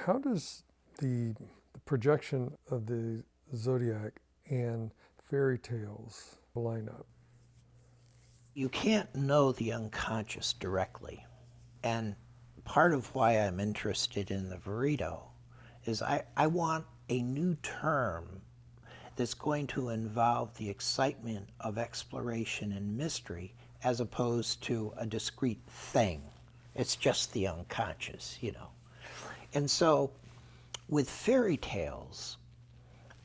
How does the projection of the zodiac and fairy tales line up? You can't know the unconscious directly. And part of why I'm interested in the Verito is I want a new term that's going to involve the excitement of exploration and mystery as opposed to a discrete thing. It's just the unconscious, you know. And so with fairy tales,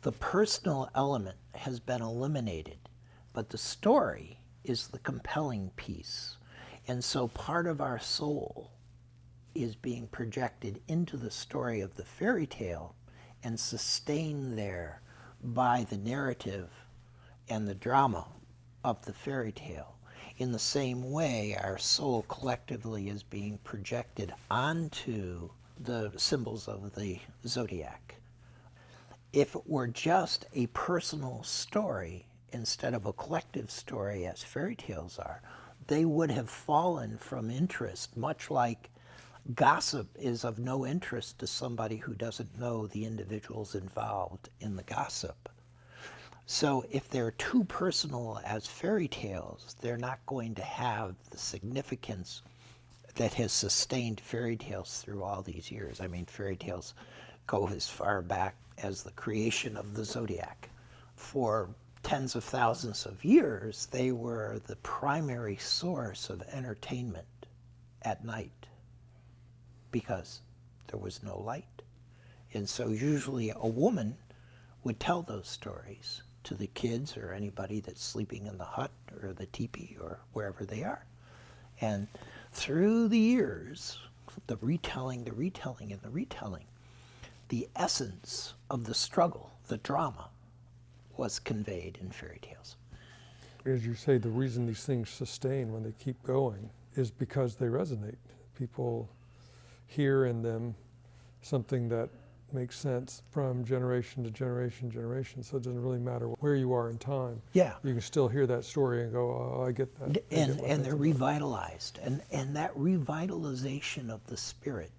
the personal element has been eliminated, but the story is the compelling piece. And so part of our soul is being projected into the story of the fairy tale and sustained there by the narrative and the drama of the fairy tale. In the same way, our soul collectively is being projected onto the symbols of the zodiac. If it were just a personal story instead of a collective story as fairy tales are, they would have fallen from interest, much like gossip is of no interest to somebody who doesn't know the individuals involved in the gossip. So if they're too personal as fairy tales, they're not going to have the significance that has sustained fairy tales through all these years. I mean, fairy tales go as far back as the creation of the zodiac. For tens of thousands of years, they were the primary source of entertainment at night because there was no light. And so usually a woman would tell those stories to the kids or anybody that's sleeping in the hut or the teepee or wherever they are. And through the years, the retelling, and the retelling, the essence of the struggle, the drama, was conveyed in fairy tales. As you say, the reason these things sustain when they keep going is because they resonate. People hear in them something that makes sense from generation to generation, so it doesn't really matter where you are in time. Yeah. You can still hear that story and go, oh, I get that. And they're revitalized. And that revitalization of the spirit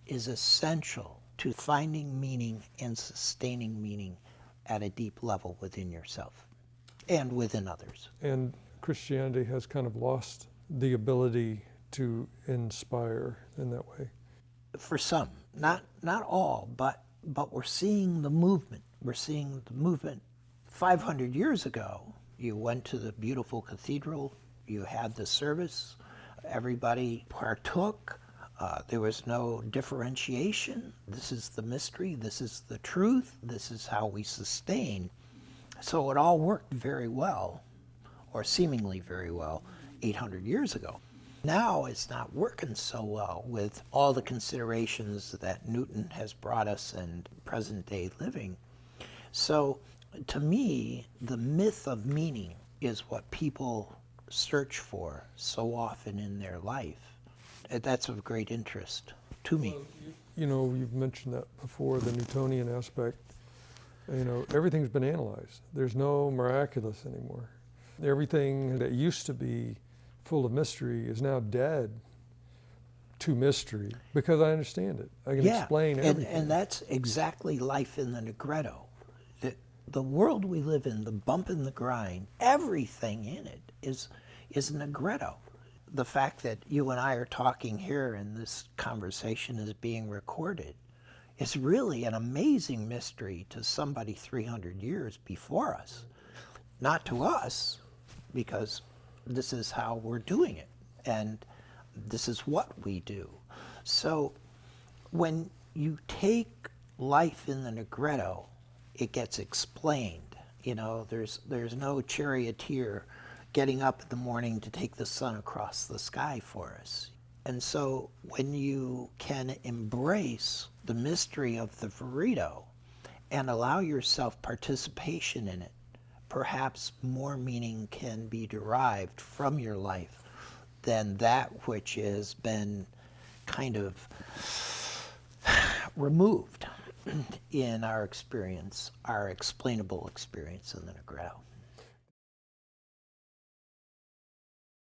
is essential to finding meaning and sustaining meaning at a deep level within yourself and within others. And Christianity has kind of lost the ability to inspire in that way. For some, not all, but we're seeing the movement. We're seeing the movement 500 years ago. You went to the beautiful cathedral, you had the service, everybody partook. There was no differentiation. This is the mystery, this is the truth, this is how we sustain. So it all worked very well, or seemingly very well, 800 years ago. Now it's not working so well with all the considerations that Newton has brought us in present day living. So to me, the myth of meaning is what people search for so often in their life. That's of great interest to me. Well, you know, you've mentioned that before, the Newtonian aspect. You know, everything's been analyzed. There's no miraculous anymore. Everything that used to be full of mystery is now dead to mystery because I understand it. I can explain everything. And that's exactly life in the Negretto. The world we live in, the bump and the grind, everything in it is Negretto. The fact that you and I are talking here and this conversation is being recorded is really an amazing mystery to somebody 300 years before us. Not to us, because this is how we're doing it, and this is what we do. So when you take life in the Negretto, it gets explained. You know, there's no charioteer getting up in the morning to take the sun across the sky for us. And so when you can embrace the mystery of the Verito and allow yourself participation in it, perhaps more meaning can be derived from your life than that which has been kind of removed in our experience, our explainable experience in the Negretto.